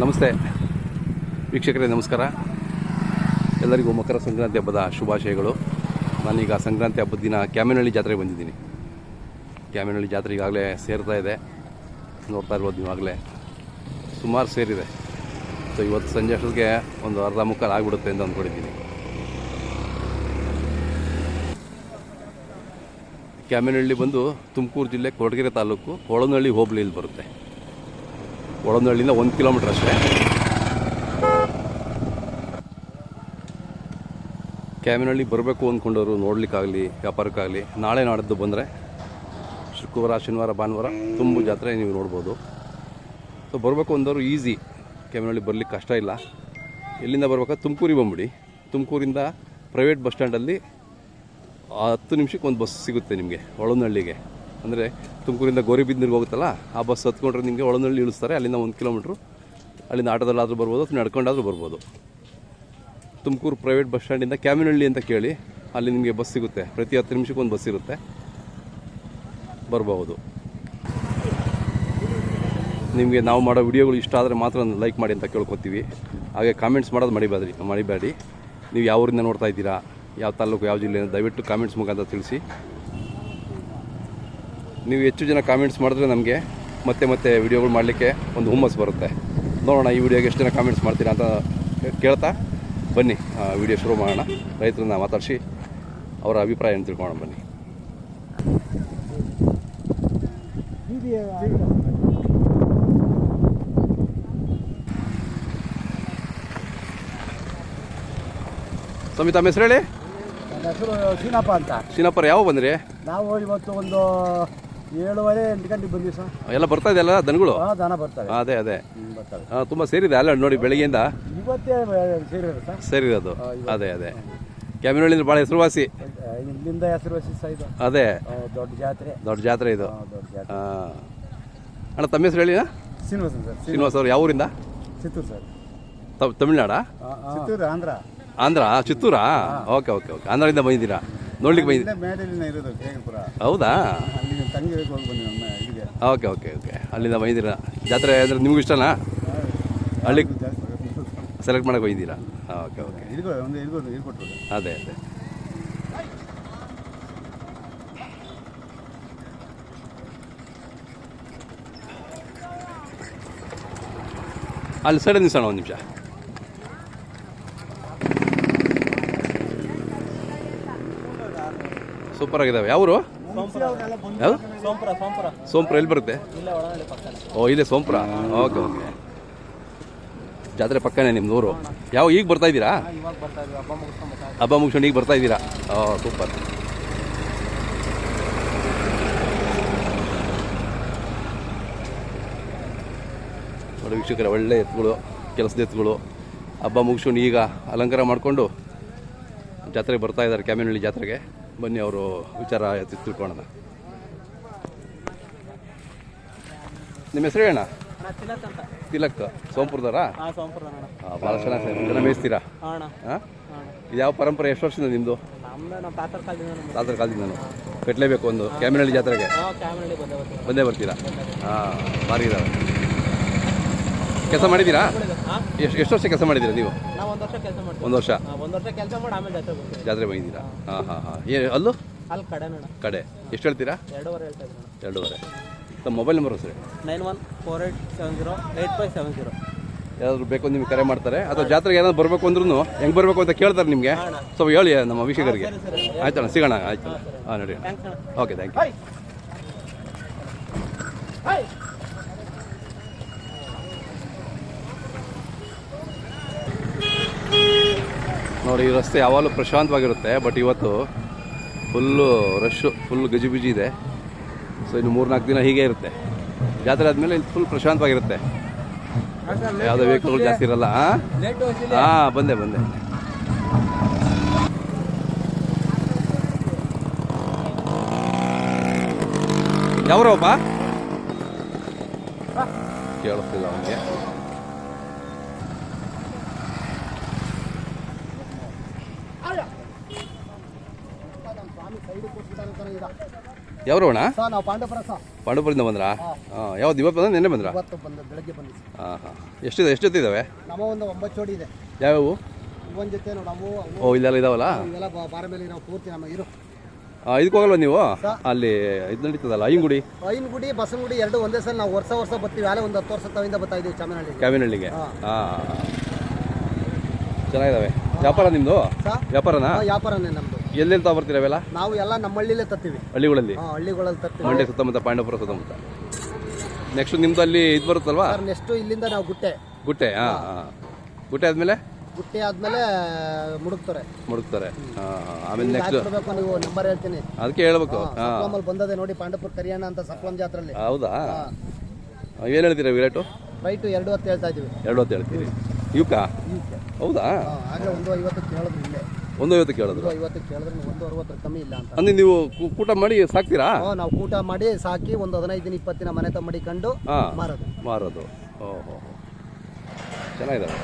ನಮಸ್ತೆ ವೀಕ್ಷಕರೇ, ನಮಸ್ಕಾರ. ಎಲ್ಲರಿಗೂ ಮಕರ ಸಂಕ್ರಾಂತಿ ಹಬ್ಬದ ಶುಭಾಶಯಗಳು. ನಾನೀಗ ಸಂಕ್ರಾಂತಿ ಹಬ್ಬದ ದಿನ ಕ್ಯಾಮೆನಹಳ್ಳಿ ಜಾತ್ರೆಗೆ ಬಂದಿದ್ದೀನಿ. ಕ್ಯಾಮೆನಹಳ್ಳಿ ಜಾತ್ರೆ ಈಗಾಗಲೇ ಸೇರ್ತಾ ಇದೆ. ನೋಡ್ತಾ ಇರ್ಬೋದು ಇವಾಗಲೇ ಸುಮಾರು ಸೇರಿದೆ. ಸೊ ಇವತ್ತು ಸಂಜೆ ಅಷ್ಟೊತ್ತಿಗೆ ಒಂದು ಅರ್ಧ ಮುಕ್ಕಾಲು ಆಗಿಬಿಡುತ್ತೆ ಅಂತ ಅಂದ್ಕೊಂಡಿದ್ದೀನಿ. ಕ್ಯಾಮೆನಹಳ್ಳಿ ಬಂದು ತುಮಕೂರು ಜಿಲ್ಲೆ ಕೊರಟಗೆರೆ ತಾಲೂಕು ಕೊಳನಹಳ್ಳಿ ಹೋಬಳಿಯಲ್ಲಿ ಬರುತ್ತೆ. ಕೊಳನಹಳ್ಳಿಯಿಂದ 1 ಕಿಲೋಮೀಟ್ರ್ ಅಷ್ಟೇ. ಕ್ಯಾಮೆನಹಳ್ಳಿ ಬರಬೇಕು ಅಂದ್ಕೊಂಡವರು ನೋಡಲಿಕ್ಕಾಗಲಿ ವ್ಯಾಪಾರಕ್ಕಾಗಲಿ ನಾಳೆ ನಾಡಿದ್ದು ಬಂದರೆ ಶುಕ್ರವಾರ, ಶನಿವಾರ, ಭಾನುವಾರ ತುಂಬು ಜಾತ್ರೆ ನೀವು ನೋಡ್ಬೋದು. ಸೊ ಬರಬೇಕು ಅಂದವರು ಈಸಿ, ಕ್ಯಾಮೆನಹಳ್ಳಿ ಬರಲಿಕ್ಕೆ ಕಷ್ಟ ಇಲ್ಲ. ಎಲ್ಲಿಂದ ಬರ್ಬೇಕಾದ್ರೆ ತುಮಕೂರಿಗೆ ಬಂದ್ಬಿಡಿ. ತುಮಕೂರಿಂದ ಪ್ರೈವೇಟ್ ಬಸ್ ಸ್ಟ್ಯಾಂಡಲ್ಲಿ 10 ನಿಮಿಷಕ್ಕೆ ಒಂದು ಬಸ್ ಸಿಗುತ್ತೆ ನಿಮಗೆ ಒಳನಹಳ್ಳಿಗೆ. ಅಂದರೆ ತುಮಕೂರಿಂದ ಗೌರಿಬಿದನೂರಿಗೆ ಹೋಗುತ್ತಲ್ಲ, ಆ ಬಸ್ ಹತ್ಕೊಂಡ್ರೆ ನಿಮಗೆ ಒಳನಹಳ್ಳಿ ಇಳಿಸ್ತಾರೆ. ಅಲ್ಲಿಂದ 1 ಕಿಲೋಮೀಟ್ರು. ಅಲ್ಲಿಂದ ಆಟೋದಲ್ಲಾದರೂ ಬರ್ಬೋದು ಅಥವಾ ನಡ್ಕೊಂಡಾದರೂ ಬರ್ಬೋದು. ತುಮಕೂರು ಪ್ರೈವೇಟ್ ಬಸ್ ಸ್ಟ್ಯಾಂಡಿಂದ ಕ್ಯಾಮೆನಹಳ್ಳಿ ಅಂತ ಕೇಳಿ, ಅಲ್ಲಿ ನಿಮಗೆ ಬಸ್ ಸಿಗುತ್ತೆ. ಪ್ರತಿ 10 ನಿಮಿಷಕ್ಕೆ ಒಂದು ಬಸ್ ಇರುತ್ತೆ, ಬರಬಹುದು. ನಿಮಗೆ ನಾವು ಮಾಡೋ ವಿಡಿಯೋಗಳು ಇಷ್ಟ ಆದರೆ ಮಾತ್ರ ಲೈಕ್ ಮಾಡಿ ಅಂತ ಕೇಳ್ಕೊತೀವಿ. ಹಾಗೆ ಕಾಮೆಂಟ್ಸ್ ಮಾಡೋದು ಮರಿಬೇಡಿ. ನೀವು ಯಾವ ಊರಿಂದ ನೋಡ್ತಾ ಇದ್ದೀರಾ, ಯಾವ ತಾಲೂಕು, ಯಾವ ಜಿಲ್ಲೆ, ದಯವಿಟ್ಟು ಕಾಮೆಂಟ್ಸ್ ಮುಖಾಂತರ ತಿಳಿಸಿ. ನೀವು ಹೆಚ್ಚು ಜನ ಕಾಮೆಂಟ್ಸ್ ಮಾಡಿದ್ರೆ ನಮಗೆ ಮತ್ತೆ ವಿಡಿಯೋಗಳು ಮಾಡಲಿಕ್ಕೆ ಒಂದು ಹುಮ್ಮಸ್ಸು ಬರುತ್ತೆ. ನೋಡೋಣ ಈ ವಿಡಿಯೋಗೆ ಎಷ್ಟು ಜನ ಕಾಮೆಂಟ್ಸ್ ಮಾಡ್ತೀರಾ ಅಂತ ಕೇಳ್ತಾ ಬನ್ನಿ ವಿಡಿಯೋ ಶುರು ಮಾಡೋಣ. ರೈತರನ್ನ ಮಾತಾಡಿಸಿ ಅವರ ಅಭಿಪ್ರಾಯ ತಿಳ್ಕೊಳ್ಳೋಣ ಬನ್ನಿ. ಸ್ವಾಮಿ, ತಮ್ಮ ಹೆಸರು ಹೇಳಿ. ಶೀನಪ್ಪ ಅಂತ. ಶೀನಪ್ಪರ, ಯಾವ ಬಂದ್ರಿ? ನಾವು ಇವತ್ತು ಒಂದು 7:30-8 ಗಂಟೆಗೆ ಬಂದ್ವಿ ಸರ್. ಎಲ್ಲ ಬರ್ತಾ ಇದೆಯಲ್ಲ ದನಗಳು? ದನ ಬರ್ತವೆ. ಅದೇ ತುಂಬ ಸೇರಿದೆ ಅಲ್ಲ ನೋಡಿ, ಬೆಳಗ್ಗೆಯಿಂದ ಇವತ್ತೇ ಸೇರಿರೋದು ಸರ್. ಸೇರಿರೋದು ಅದೇ ಕ್ಯಾಮೆನಹಳ್ಳಿ ಭಾಳ ಹೆಸರುವಾಸಿ. ಇಲ್ಲಿಂದ ಹೆಸರುವಾಸಿ ಸರ್ ಇದು. ಅದೇ ದೊಡ್ಡ ಜಾತ್ರೆ ಇದು. ಅಣ್ಣ, ತಮ್ಮ ಹೆಸರು ಹೇಳಿ. ಶ್ರೀನಿವಾಸನ್ ಸರ್. ಶ್ರೀನಿವಾಸ್ ಅವರು ಯಾವ ಊರಿಂದ? ಚಿತ್ತೂರು ಸರ್. ತಮಿಳ್ನಾಡಾ? ಚಿತ್ತೂರು, ಆಂಧ್ರ. ಚಿತ್ತೂರಾ? ಓಕೆ. ಆಂಧ್ರದಿಂದ ಬಂದಿದ್ದೀರಾ? ನೋಡ್ಲಿಕ್ಕೆ ಇರೋದು ಹೌದಾ? ತಂಗಿ ಓಕೆ. ಅಲ್ಲಿಂದ ಬಂದಿದ್ದೀರಾ? ಜಾತ್ರೆ ಅಂದರೆ ನಿಮ್ಗೆ ಇಷ್ಟನಾ? ಹಳ್ಳಿ ಸೆಲೆಕ್ಟ್ ಮಾಡಕ್ಕೆ ಬಂದಿದ್ದೀರಾ? ಓಕೆ. ಅದೇ ಅಲ್ಲಿ ಸೈಡ್ ನಿಲ್ಸೋಣ ಒಂದು ನಿಮಿಷ. ಸೂಪರ್ ಆಗಿದ್ದಾವೆ. ಯಾವರು? ಯಾವುದು? ಸೋಂಪುರ. ಎಲ್ಲಿ ಬರುತ್ತೆ? ಇಲ್ಲೇ ಸೋಂಪುರ. ಓಕೆ. ಜಾತ್ರೆ ಪಕ್ಕನೇ ನಿಮ್ದು ಊರು. ಈಗ ಬರ್ತಾ ಇದ್ದೀರಾ? ಹಬ್ಬ ಮುಗಿಸ್ಕೊಂಡು ಈಗ ಬರ್ತಾ ಇದ್ದೀರಾ? ಸೂಪರ್. ನೋಡಿ ವೀಕ್ಷಕರೇ, ಒಳ್ಳೆ ಎತ್ತುಗಳು, ಕೆಲಸದ ಎತ್ತುಗಳು. ಹಬ್ಬ ಮುಗಿಸ್ಕೊಂಡು ಈಗ ಅಲಂಕಾರ ಮಾಡಿಕೊಂಡು ಜಾತ್ರೆಗೆ ಬರ್ತಾ ಇದ್ದಾರೆ. ಕ್ಯಾಮೆನಹಳ್ಳಿ ಜಾತ್ರೆಗೆ ಬನ್ನಿ, ಅವರು ವಿಚಾರ ತಿಳ್ಕೊಳ್ಳೋಣ. ನಿಮ್ಮ ಹೆಸರು ಹೇಳೋಣ. ತಿಲಕ್. ಸೋಂಪುರದವರಾ? ಭಾಳ ಚೆನ್ನಾಗಿ ಜನ ಮೇಯಿಸ್ತೀರಾ? ಇದು ಯಾವ ಪರಂಪರೆ? ಎಷ್ಟು ವರ್ಷದಿಂದ ನಿಮ್ಮದು? ತಾತರ ಕಾಲದಿಂದ ಕಟ್ಟಲೇಬೇಕು ಒಂದು ಕ್ಯಾಮೆನಹಳ್ಳಿ ಜಾತ್ರೆಗೆ ಬಂದೇ ಬರ್ತೀರಾ? ಭಾರಿ ಇದಾವೆ. ಕೆಲಸ ಮಾಡಿದ್ದೀರಾ? ಎಷ್ಟು ವರ್ಷ ಕೆಲಸ ಮಾಡಿದ್ದೀರಾ ನೀವು? 1 ವರ್ಷ ಜಾತ್ರೆ ಬಂದಿದ್ದೀರಾ? ಅಲ್ಲೂ ಕಡೆ ಎಷ್ಟು ಹೇಳ್ತೀರಾ? 2.5. ತಮ್ಮ ಮೊಬೈಲ್ ನಂಬರ್ ಸರ್? 9148708570. ಯಾರಾದರೂ ಬೇಕು ನಿಮ್ಗೆ ಕರೆ ಮಾಡ್ತಾರೆ, ಅಥವಾ ಜಾತ್ರೆಗೆ ಏನಾದ್ರು ಬರಬೇಕು ಅಂದ್ರೂ ಹೆಂಗೆ ಬರಬೇಕು ಅಂತ ಕೇಳ್ತಾರೆ ನಿಮಗೆ. ಸ್ವಲ್ಪ ಹೇಳಿ ನಮ್ಮ ವೀಕ್ಷಕರಿಗೆ. ಆಯ್ತಣ್ಣ, ಸಿಗೋಣ. ಆಯ್ತು. ನಡಿ. Okay, thank you. ನೋಡಿ, ಈ ರಸ್ತೆ ಯಾವಾಗಲೂ ಪ್ರಶಾಂತವಾಗಿರುತ್ತೆ. ಬಟ್ ಇವತ್ತು ಫುಲ್ಲು ರಶ್ಶು, ಫುಲ್ ಗಜಿಬಿಜಿ ಇದೆ. ಸೊ ಇನ್ನು 3-4 ದಿನ ಹೀಗೆ ಇರುತ್ತೆ. ಜಾತ್ರೆ ಆದಮೇಲೆ ಇಲ್ಲಿ ಫುಲ್ ಪ್ರಶಾಂತವಾಗಿರುತ್ತೆ. ಯಾವುದೇ ವೆಹಿಕಲ್ಗಳು ಜಾಸ್ತಿ ಇರಲ್ಲ. ಬಂದೆ. ಯಾವ್ರಪ್ಪ? ಕೇಳಿಸ್ತಿಲ್ಲ ಅವನಿಗೆ. ಯಾವ್ರವಣ? ಸರ್ ನಾವು ಪಾಂಡವಪುರ ಸರ್. ಪಾಂಡವಪುರದಿಂದ ಬಂದ್ರಾ? ಹಾಂ. ಯಾವ್ದು ಇವತ್ತು ಬಂದ ನಿನ್ನೆ ಬಂದ್ರಾ? ಇವತ್ತು ಬೆಳಗ್ಗೆ ಬಂದು. ಹಾಂ ಹಾಂ. ಎಷ್ಟು ಜೊತೆ ಇದ್ದಾವೆ? ನಮ್ಮ ಒಂದು 9 ಜೋಡಿ ಇದೆ. ಯಾವ್ಯಾವು? ಒಂದು ಜೊತೆ ನಾವು ಓ ಇಲ್ಲೆಲ್ಲ ಇದಾವಲ್ಲ? ಇವೆಲ್ಲ ಬಾರ ಮೇಲೆ ನಾವು ಪೂರ್ತಿ ನಮ್ಮ ಇರು. ಇದಕ್ಕೆ ಹೋಗಲ್ವ ನೀವು? ಅಲ್ಲಿ ಇದು ನಡೀತದಲ್ಲ ಐನಗುಡಿ ಐನಗುಡಿ ಬಸವನಗುಡಿ ಎರಡು ಒಂದೇ ಸಲ ನಾವು ವರ್ಷ ಬರ್ತೀವಿ. ಅಲ್ಲೇ ಒಂದು 10 ವರ್ಷ ತವಿಂದ ಬರ್ತಾ ಇದೀವಿ ಕ್ಯಾಬಿನಹಳ್ಳಿಗೆ. ಹಾಂ ಚೆನ್ನಾಗಿದ್ದಾವೆ. ವ್ಯಾಪಾರ ನಿಮ್ಮದು? ವ್ಯಾಪಾರನಾ? ವ್ಯಾಪಾರನೇ ನಮ್ಮದು. ಎಲ್ಲೆಲ್ಲಿ ತಗೊಬರ್ತೀರ ಅವೆಲ್ಲ? ನಾವು ಎಲ್ಲ ನಮ್ಮ ಹಳ್ಳಿಲೇ ತರ್ತೀವಿ. ಹಳ್ಳಿಗಳಲ್ಲಿ? ಹಳ್ಳಿಗಳಲ್ಲಿ ತರ್ತೀವಿ. ಮಂಡ್ಯ ಸುತ್ತಮುತ್ತ, ಪಾಂಡವಪುರ ಸುತ್ತಮುತ್ತ. ನೆಕ್ಸ್ಟ್ ನಿಮ್ದು ಅಲ್ಲಿ ಇದು ಬರುತ್ತಲ್ವಾ? ನೆಕ್ಸ್ಟ್ ಇಲ್ಲಿಂದ ನಾವು ಗುಟ್ಟೆ. ಹಾಂ ಹಾಂ. ಗುಟ್ಟೆ ಆದಮೇಲೆ? ಗುಟ್ಟೆ ಆದಮೇಲೆ ಮುಡುಕ್ತಾರೆ. ಹಾಂ. ಆಮೇಲೆ ನೆಕ್ಸ್ಟ್ ನೀವು ನಂಬರ್ ಹೇಳ್ತೀನಿ, ಅದಕ್ಕೆ ಹೇಳ್ಬೇಕು. ಸಪ್ಲಮಲ್ಲಿ ಬಂದದೆ ನೋಡಿ, ಪಾಂಡವಪುರ ಕರಿಯಾಣ ಅಂತ ಸಪ್ಲಮ್ ಜಾತ್ರೆಯಲ್ಲಿ. ಹೌದಾ? ಏನು ಹೇಳ್ತೀರಾ ರೇಟು? ರೈಟು 2 ಹೊತ್ತು ಹೇಳ್ತಾ ಇದೀವಿ. 2 ಹೊತ್ತು ಹೇಳ್ತೀರಿ? ಇವಕ್ಕ? ಹೌದಾ? ಆಗಲೇ 150 ಕೇಳಿದ್ರು. ಇಲ್ಲೇ 150 ಕೇಳಿದ್ರು. 150 ಕೇಳಿದ್ರೆ 160 ಕಮ್ಮಿ ಇಲ್ಲ ಅಂತ. ಅಂದ್ರೆ ನೀವು ಕೂಟ ಮಾಡಿ ಸಾಕ್ತೀರಾ? ನಾವು ಕೂಟ ಮಾಡಿ ಸಾಕಿ ಒಂದು 15 ದಿನ 20 ದಿನ ಮನೆ ಮಡಿಕೊಂಡು ಮಾರೋದು. ಓಹೋ ಚೆನ್ನಾಗಿದ್ದಾವೆ.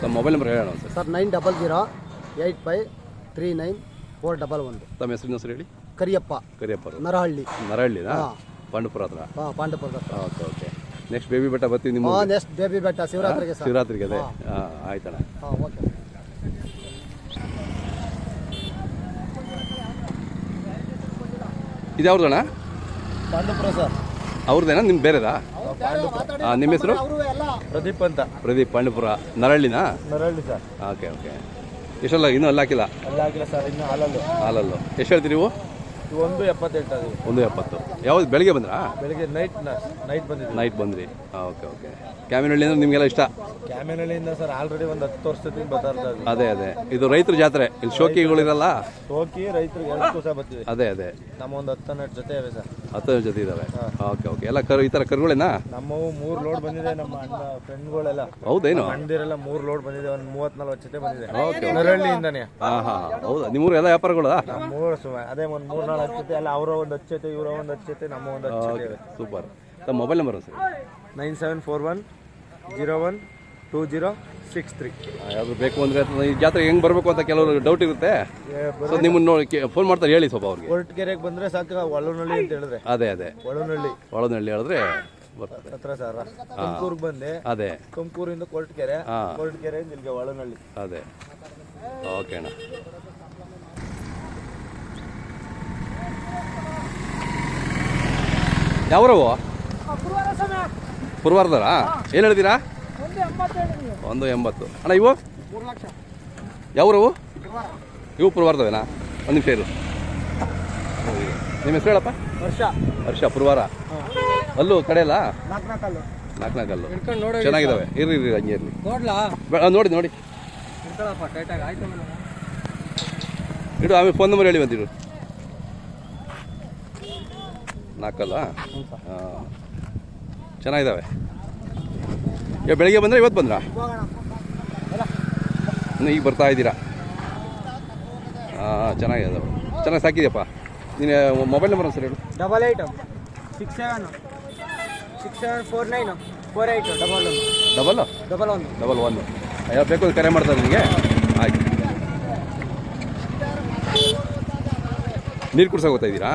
ನಮ್ಮ ಮೊಬೈಲ್ ನಂಬರ್ ಹೇಳೋಣ ಸರ್. 9008539411. ತಮ್ಮ ಹೆಸರು ಹೇಳಿ. ಕರಿಯಪ್ಪ. ನರಹಳ್ಳಿನಾ? ಪಾಂಡವಪುರ ಹತ್ರ. ಪಾಂಡವಪುರ ಹತ್ರ. ಓಕೆ. ನೆಕ್ಸ್ಟ್ ಬೇಬಿ ಬೆಟ್ಟ ಬರ್ತೀವಿ ನಿಮ್ಮ? ನೆಕ್ಸ್ಟ್ ಬೇಬಿ ಬೆಟ್ಟ ಶಿವರಾತ್ರಿಗೆ. ಅದೇ. ಆಯ್ತಣ್ಣ. ಓಕೆ. ಇದು ಯಾವ್ದಣ್ಣ? ಪಾಂಡವಪುರ ಸರ್. ಅವ್ರದ್ದೇನಾ ನಿಮ್ಗೆ ಬೇರೆದಾ? ನಿಮ್ಮ ಹೆಸರು? ಪ್ರದೀಪ್ ಅಂತ. ಪ್ರದೀಪ್. ಪಾಂಡವಪುರ. ನರಹಳ್ಳಿನಾ? ನರಹಳ್ಳಿ ಸರ್. ಓಕೆ. ಎಷ್ಟಲ್ಲ? ಇನ್ನೂ ಅಲ್ಲಿ ಹಾಕಿಲ್ಲ ಸರ್. ಇನ್ನು ಹಾಲಲ್ಲು. ಎಷ್ಟು ಹೇಳ್ತೀರಿ ನೀವು? 170 ಹೇಳ್ತಾ ಇದೀವಿ. 170. ಯಾವ್ದು ಬೆಳಿಗ್ಗೆ ಬಂದ್ರಾ? ಬೆಳಿಗ್ಗೆ ನೈಟ್ ಬಂದ್ರಿ. ಓಕೆ. ಕ್ಯಾಮಿನಹಳ್ಳಿ ಅಂದ್ರೆ ನಿಮಗೆಲ್ಲ ಇಷ್ಟ? ಕ್ಯಾಮಿನಹಳ್ಳಿಯಿಂದ ಸರ್ ಆಲ್ರೆಡಿ ಒಂದು 10 ವರ್ಷದಿಂದ ಬರ್ತಾ ಇದ್ದೀವಿ. ಅದೇ. ಇದು ರೈತರ ಜಾತ್ರೆ. ಇಲ್ಲಿ ಶೋಕಿಗಳಿರಲ್ಲ? ಶೋಕಿ ರೈತರಿಗೆ 2 ದಿವಸ ಬರ್ತೀವಿ. ಅದೇ. ನಮ್ಮ ಒಂದು 10-12 ಜೊತೆ ಇವೆ ಸರ್. 10 ಜೊತೆ ಇದಾವೆ. ಓಕೆ. ಎಲ್ಲ ಈ ಥರ ಕರುಗಳೇನಾ? ನಮ್ಮವು 3 ಲೋಡ್ ಬಂದಿದೆ. ನಮ್ಮ ಅಣ್ಣ ಫ್ರೆಂಡ್ಗಳೆಲ್ಲ. ಹೌದೇನು? ಮಂದಿರೆಲ್ಲ 3 ಲೋಡ್ ಬಂದಿದೆ. ಒಂದು 30-40 ಜೊತೆ ಬಂದಿದೆ. ನರಹಳ್ಳಿಯಿಂದಾನೆ. ಹಾಂ. ಹೌದಾ? ನಿಮ್ಮೂರು ಎಲ್ಲ ವ್ಯಾಪಾರಗಳು? ನಮ್ಮೂರು ಅದೇ ಒಂದು 3-4 ಜೊತೆ ಎಲ್ಲ. ಅವರ ಒಂದು 10 ಜೊತೆ, ಇವರ ಒಂದು 10 ಜೊತೆ, ನಮ್ಮ ಒಂದು 10 ಜೊತೆ. ಸೂಪರ್. ತಮ್ಮ ಮೊಬೈಲ್ ನಂಬರ್ ಸರ್? 9741012063. ಯಾವ್ದು ಬೇಕು ಅಂದರೆ ಈ ಜಾತ್ರೆ ಹೆಂಗೆ ಬರಬೇಕು ಅಂತ ಕೆಲವರು ಡೌಟ್ ಇರುತ್ತೆ. ಸೊ ನಿಮ್ಮನ್ನು ನೋಡಿ ಫೋನ್ ಮಾಡ್ತಾರೆ, ಹೇಳಿ ಸ್ವಲ್ಪ ಅವ್ರಿಗೆ. ಕೊರಟಗೆರೆಗೆ ಬಂದರೆ ಸಾಕು. ಒಳನಳ್ಳಿ ಅಂತ ಹೇಳಿದ್ರೆ. ಅದೇ. ಒಳನಳ್ಳಿ ಹೇಳಿದ್ರೆ ಬರ್ತದೆ. ಹತ್ರ ಸರ್. ತುಮಕೂರಿಗೆ ಬಂದೆ. ಅದೇ. ತುಮಕೂರಿಂದ ಕೊರಟಗೆರೆಯಿಂದ ಇಲ್ಲಿಗೆ ಒಳನಳ್ಳಿ. ಅದೇ. ಓಕೆ ಅಣ್ಣ. ಯಾವ್ರವು? ಪುರವಾರದಾರ? ಏನು ಹೇಳ್ತೀರಾ? 180. ಅಣ್ಣ ಇವು ಯಾವ್ರವು? ಇವು ಪುರವಾರದವೇನಾ? ಒಂದು ನಿಮಿಷ ಇರು. ನಿಮ್ಮ ಹೆಸರು ಹೇಳಪ್ಪ? ವರ್ಷ. ಪುರವಾರ. ಅಲ್ಲೂ ಕಡೆಯಲ್ಲ? 4 ಚೆನ್ನಾಗಿದ್ದಾವೆ. ಇರ್ರಿ ಹಂಗೆ ಇರಲಿ. ನೋಡಿ ಇಡು. ಆಮೇಲೆ ಫೋನ್ ನಂಬರ್ ಹೇಳಿ ಬಂದಿರು. 4 ಹಾಂ. ಚೆನ್ನಾಗಿದ್ದಾವೆ. ಬೆಳಿಗ್ಗೆ ಬಂದರೆ ಇವತ್ತು ಬಂದ್ರಾ? ಈಗ ಬರ್ತಾ ಇದ್ದೀರಾ? ಚೆನ್ನಾಗಿದ್ದಾವೆ. ಚೆನ್ನಾಗಿ ಸಾಕಿದೆಯಪ್ಪ. ನೀನು ಮೊಬೈಲ್ ನಂಬರ್ ಸರ್ ಹೇಳು. 8867494811. ಯಾವ ಬೇಕು ಕರೆ ಮಾಡ್ತಾರೆ ನಿಮಗೆ? ಆಯ್ತು. ನೀರು ಕುಡ್ಸೋಕೆ ಹೋಗ್ತಾ ಇದ್ದೀರಾ?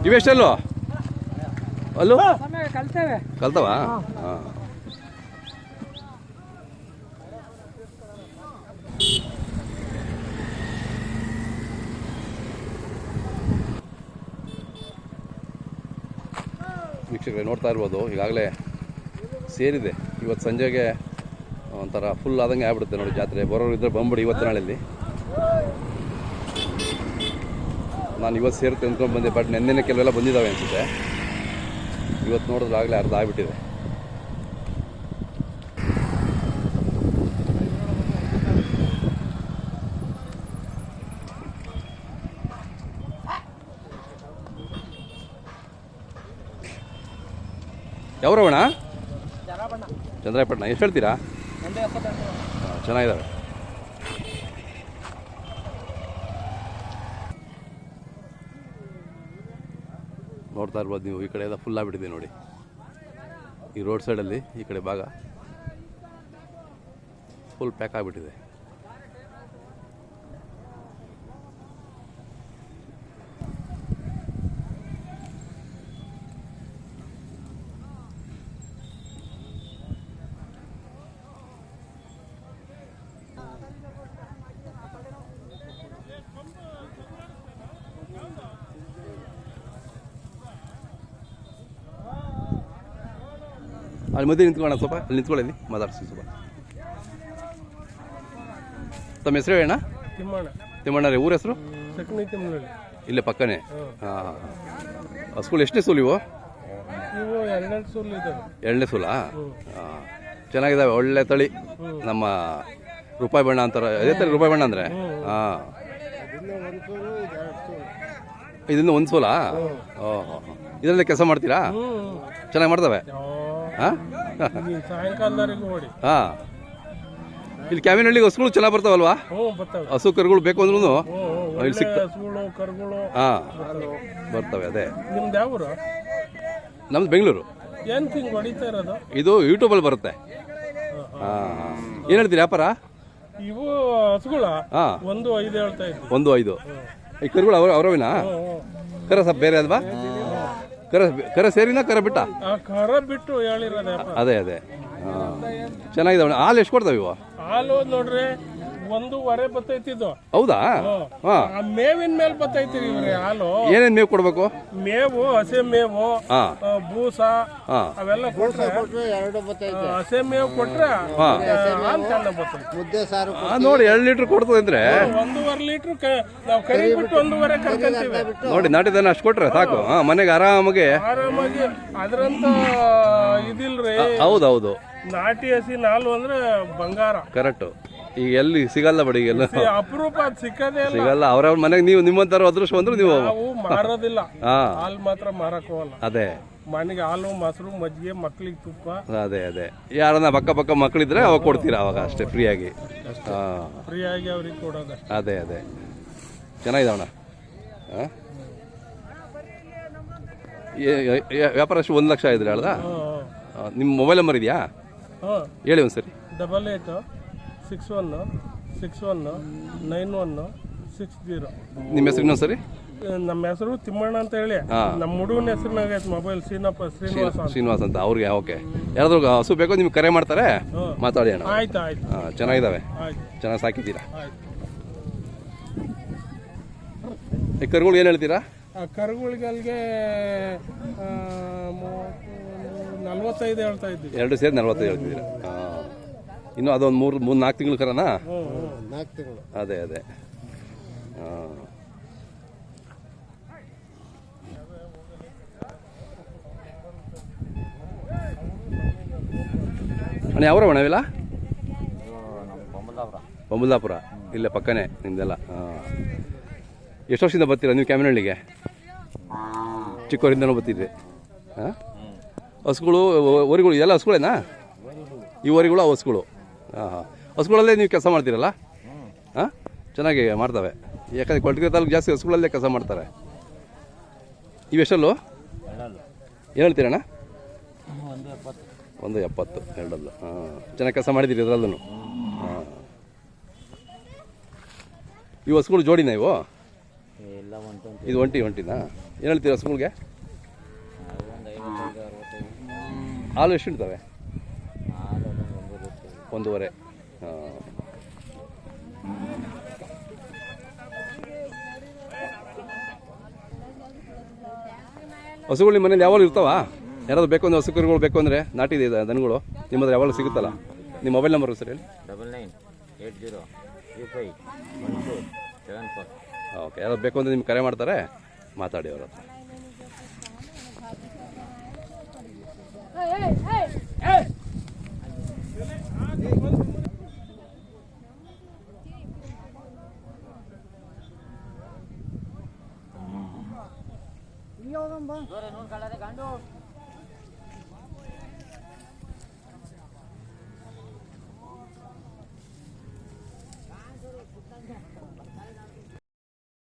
ಇವೆಷ್ಟಲ್ಲೋ? ಅಲ್ಲೂ ಕಲ್ತವಾ? ಹಾಂ. ವೀಕ್ಷಕರೇ ನೋಡ್ತಾ ಇರ್ಬೋದು, ಈಗಾಗಲೇ ಸೇರಿದೆ. ಇವತ್ತು ಸಂಜೆಗೆ ಒಂಥರ ಫುಲ್ ಆದಂಗೆ ಆಗ್ಬಿಡುತ್ತೆ ನೋಡಿ ಜಾತ್ರೆ. ಬರೋರು ಇದ್ದರೆ ಬಂದ್ಬಿಡಿ ಇವತ್ತು ನಾಳೆಯಲ್ಲಿ. ನಾನು ಇವತ್ತು ಸೇರುತ್ತೆ ಅಂದ್ಕೊಂಡು ಬಂದೆ, ಬಟ್ ನೆನ್ನೆನೇ ಕೆಲವೆಲ್ಲ ಬಂದಿದ್ದಾವೆ ಅನಿಸುತ್ತೆ. ಇವತ್ತು ನೋಡಿದ್ರೆ ಆಗಲೇ ಅರ್ಧ ಆಗಿಬಿಟ್ಟಿದೆ. ಯಾವ್ರವಣ? ಚಂದ್ರಾಯಪಟ್ಟಣ. ಎಷ್ಟು ಹೇಳ್ತೀರಾ? ಚೆನ್ನಾಗಿದ್ದಾವೆ. ನೋಡ್ತಾ ಇರ್ಬೋದು ನೀವು. ಈ ಕಡೆ ಎಲ್ಲ ಫುಲ್ ಆಗಿಬಿಟ್ಟಿದೆ ನೋಡಿ. ಈ ರೋಡ್ ಸೈಡಲ್ಲಿ ಈ ಕಡೆ ಭಾಗ ಫುಲ್ ಪ್ಯಾಕ್ ಆಗಿಬಿಟ್ಟಿದೆ. ಅಲ್ಲಿ ಮಧ್ಯೆ ನಿಂತ್ಕೊಳ್ಳೋಣ ಸ್ವಲ್ಪ, ಅಲ್ಲಿ ನಿಂತ್ಕೊಳ್ಳಿ, ಮಾತಾಡ್ಸಿ ಸ್ವಲ್ಪ. ತಮ್ಮ ಹೆಸರು ಹೇಳಣ್ಣ? ತಿಮ್ಮಣ್ಣ. ತಿಮ್ಮಣ್ಣ ರೀ, ಊರ ಹೆಸರು? ಸಕ್ನಿ ತಿಮ್ಮನಹಳ್ಳಿ. ಇಲ್ಲೇ ಪಕ್ಕನೇ. ಹಾಂ. ಹಸುಗಳು ಎಷ್ಟನೇ ಸೂಲು ಇವು? ಇವು ಎರಡನೇ ಸೂಲ್ ಇದ್ದಾವೆ. ಎರಡನೇ ಸೂಲಾ? ಹಾಂ, ಚೆನ್ನಾಗಿದ್ದಾವೆ, ಒಳ್ಳೆ ತಳಿ. ನಮ್ಮ ರೂಪಾಯಿ ಬಣ್ಣ ಅಂತಾರೆ, ಅದೇ ತಳಿ ರೂಪಾಯಿ ಬಣ್ಣ ಅಂದರೆ. ಹಾಂ, ಇದನ್ನು ಒಂದು ಸೂಲಾ? ಓಹೋ, ಇದರಲ್ಲೇ ಕೆಲಸ ಮಾಡ್ತೀರಾ? ಚೆನ್ನಾಗಿ ಮಾಡ್ತವೆ? ಹಾಂ ಸಾಯಂಕಾಲದವರೆಗೂ ನೋಡಿ. ಹಾಂ, ಇಲ್ಲಿ ಕ್ಯಾಮಿನಹಳ್ಳಿಗೆ ಹಸುಗಳು ಚೆನ್ನಾಗಿ ಬರ್ತಾವಲ್ವಾ? ಬರ್ತವೆ. ಹಸು ಕರುಗಳು ಬೇಕು ಅಂದ್ರೂ ಇಲ್ಲಿ ಸಿಗ್ತವೆ. ಹಸುಗಳು ಕರುಗಳು ಹಾಂ, ಬರ್ತವೆ. ಅದೇ ನಿಮ್ದು ಯಾವ ಊರು? ನಮ್ದು ಬೆಂಗಳೂರು. ಏನು ಹಿಂಗೆ ಹೊಡಿತಾ ಇರೋದು? ಇದು ಯೂಟ್ಯೂಬಲ್ಲಿ ಬರುತ್ತೆ. ಹಾಂ, ಏನು ಹೇಳ್ತೀರಿ ವ್ಯಾಪಾರ? ಇವು ಹಸುಗಳ ಹಾಂ, 1.5 ಹೇಳ್ತಾ ಇದ್ವಿ. 1.5. ಈ ಕರುಗಳು ಅವರವೇನಾ? ಕರ ಸ್ವಲ್ಪ ಬೇರೆ ಅಲ್ವಾ? ಕರ ಸೇರಿನಾ ಕರ ಬಿಟ್ಟ? ಕರ ಬಿಟ್ಟು ಹೇಳಿರೋದು ವ್ಯಾಪಾರ. ಅದೇ ಅದೇ. ಹಾಂ, ಚೆನ್ನಾಗಿದ್ದಾವೆ. ಹಾಲು ಎಷ್ಟು ಕೊಡ್ತಾವೆ ಇವು? ಹಾಲು ನೋಡ್ರಿ 1.5 ಬರ್ತೈತಿದ್ದು. ಹೌದಾ? ಹಾಂ, ಆ ಮೇವಿನ ಮೇಲೆ ಬರ್ತೈತಿ ಇವ್ರಿ ಹಾಲು. ಏನೇನು ಮೇವು ಕೊಡಬೇಕು? ಮೇವು, ಹಸೆ ಮೇವು, ಹಾಂ, ಬೂಸ, ಹಾಂ, ಅವೆಲ್ಲ ಕೊಟ್ರೆ ಹಸೆ ಮೇವು ಕೊಟ್ರೆ ಹಾಂ, ಹಾಲು ಚೆನ್ನಾಗಿ ಬರ್ತೈತಿ. ಮುದ್ದೆ ಸಾರು ನೋಡಿ 2 ಲೀಟ್ರ್ ಕೊಡ್ತದೆ ಅಂದರೆ 1.5 ಲೀಟ್ರ್ ನಾವು ಕರಿ ಬಿಟ್ಟು 1.5 ಕರ್ಕೊಂತೀವಿ. ನೋಡಿ, ನಾಟಿ ದನ ಅಷ್ಟು ಕೊಟ್ರೆ ಸಾಕು. ಹಾಂ, ಮನೆಗೆ ಆರಾಮಾಗಿ ಆರಾಮಾಗಿ. ಅದ್ರಂತ ಇದಿಲ್ರಿ. ಹೌದೌದು, ನಾಟಿ ಹಸಿ ನಾಲು ಅಂದ್ರೆ ಬಂಗಾರ. ಕರೆಕ್ಟು. ಈಗ ಎಲ್ಲಿ ಸಿಗಲ್ಲ ಬಡಿ, ಎಲ್ಲ ಅಪರೂಪ, ಅದು ಸಿಕ್ಕದೇ ಇಲ್ಲ. ಸಿಗಲ್ಲ. ಅವ್ರವ್ರ ಮನೆಗೆ ನೀವು ನಿಮ್ಮಂತರ ಅದೃಷ್ಟ ಬಂದ್ರು ನೀವು. ನಾವು ಮಾರೋದಿಲ್ಲ, ಹಾಂ, ಹಾಲು ಮಾತ್ರ ಮಾರಕ್ ಹೋಗಲ್ಲ. ಅದೇ ಮನೆಗೆ ಹಾಲು, ಮೊಸರು, ಮಜ್ಜಿಗೆ, ಮಕ್ಳಿಗೆ ತುಪ್ಪ. ಅದೇ ಅದೇ. ಯಾರನ್ನ ಪಕ್ಕ ಮಕ್ಕಳಿದ್ರೆ ಅವಾಗ ಕೊಡ್ತೀರಾ, ಅವಾಗ ಅಷ್ಟೇ ಫ್ರೀಯಾಗಿ. ಹಾಂ, ಫ್ರೀಯಾಗಿ ಅವ್ರಿಗೆ ಕೊಡೋದು. ಅದೇ ಅದೇ. ಚೆನ್ನಾಗಿದ್ದಾವಣ್ಣ. ಹಾಂ, ವ್ಯಾಪಾರ ಅಷ್ಟು 1 ಲಕ್ಷ ಇದ್ರೆ ಹೇಳ್ದ? ನಿಮ್ಮ ಮೊಬೈಲ್ ನಂಬರ್ ಇದೆಯಾ? ಹೇಳಿ ಒಂದು ಸರಿ. 88 61 61 91 60. ನಿಮ್ಮ ಹೆಸರು ಇನ್ನೊಂದು ಸರಿ? ನಮ್ಮ ಹೆಸರು ತಿಮ್ಮಣ್ಣ ಅಂತ ಹೇಳಿ. ನಮ್ಮ ಹುಡುಗನ ಹೆಸರಿನಾಗ ಮೊಬೈಲ್ ಶ್ರೀನಿವಾಸ್ ಅಂತ. ಅವ್ರಿಗೆ ಓಕೆ. ಯಾರಾದ್ರೂ ಹಸು ಬೇಕೋ ನಿಮ್ಗೆ ಕರೆ ಮಾಡ್ತಾರೆ, ಮಾತಾಡಿ ಅಣ್ಣ. ಆಯ್ತು ಆಯ್ತು. ಹಾಂ, ಚೆನ್ನಾಗಿದ್ದಾವೆ, ಆಯ್ತು, ಚೆನ್ನಾಗಿ ಸಾಕಿದ್ದೀರಾ. ಆಯ್ತು. ಈ ಕರುಗಳು ಏನು ಹೇಳ್ತೀರಾ? ಕರುಗಳಿಗಲ್ಗೆ 45 ಹೇಳ್ತಾ ಇದ್ದೀವಿ. 2 ಸೇರಿ 45 ಹೇಳ್ತಿದ್ದೀರಾ? ಹಾಂ, ಇನ್ನು ಅದೊಂದು 3-4 ತಿಂಗಳು ಕರನಾ? 4 ತಿಂಗಳು. ಅದೇ ಅದೇ. ಹಾಂ, ಅಣ್ಣ ಯಾವ್ರವಣ್ಣ ಇವೆಲ್ಲ? ಬೊಮ್ಮಲಾಪುರ. ಇಲ್ಲೇ ಪಕ್ಕನೇ ನಿಮ್ದೆಲ್ಲ. ಹಾಂ, ಎಷ್ಟು ವರ್ಷದಿಂದ ಬರ್ತೀರಾ ನೀವು ಕ್ಯಾಮಿನಹಳ್ಳಿಗೆ? ಚಿಕ್ಕವರಿಂದನೂ ಬರ್ತಿದ್ರಿ? ಹಾಂ, ಹಸುಗಳು, ವರಿಗಳು, ಎಲ್ಲ ಹಸುಗಳೇನಾ? ಈ ವರಿಗಳು ಆ ಹಸುಗಳು? ಹಾಂ ಹಾಂ, ಹಸುಗಳಲ್ಲೇ ನೀವು ಕೆಲಸ ಮಾಡ್ತೀರಲ್ಲ? ಹಾಂ, ಚೆನ್ನಾಗಿ ಮಾಡ್ತವೆ. ಯಾಕಂದರೆ ಕೊಟ್ಟಿಗೆ ತಾಲೂಕು ಜಾಸ್ತಿ ಹಸುಗಳಲ್ಲೇ ಕೆಲಸ ಮಾಡ್ತಾರೆ. ಇವೆಷ್ಟಲ್ಲೂ ಏನು ಹೇಳ್ತೀರಣ್ಣ? 1.70 ಎರಡಲ್ಲೂ. ಹಾಂ, ಚೆನ್ನಾಗಿ ಕೆಲಸ ಮಾಡಿದ್ದೀರಿ ಇದರಲ್ಲೂ. ಹಾಂ, ಇವು ಹಸುಗಳು ಜೋಡಿನಾ ಇವು? ಇದು ಒಂಟಿನಾ? ಏನು ಹೇಳ್ತೀರಿ ಹಸುಗಳಿಗೆ? ಹಾಲು ಎಷ್ಟು ಇಡ್ತವೆ? 1.5. ಹಾಂ, ಹಸುಗಳು ನಿಮ್ಮ ಮನೇಲಿ ಯಾವಾಗಲೂ ಇರ್ತಾವ? ಯಾರಾದ್ರು ಬೇಕು ಅಂದರೆ, ಹಸು ಕರುಗಳು ಬೇಕು ಅಂದರೆ, ನಾಟಿ ದನಗಳು ನಿಮ್ಮ ಹತ್ರ ಯಾವಾಗಲೂ ಸಿಗುತ್ತಲ್ಲ? ನಿಮ್ಮ ಮೊಬೈಲ್ ನಂಬರ್ ಸರ್ ಹೇಳಿ. 9980351274. ಓಕೆ, ಯಾರಾದ್ರು ಬೇಕು ಅಂದರೆ ನಿಮ್ಗೆ ಕರೆ ಮಾಡ್ತಾರೆ, ಮಾತಾಡಿ ಅವ್ರ ಹತ್ರ. ನೋಡ್ಕೊಳ್ಳೋದೇ ಗಂಡು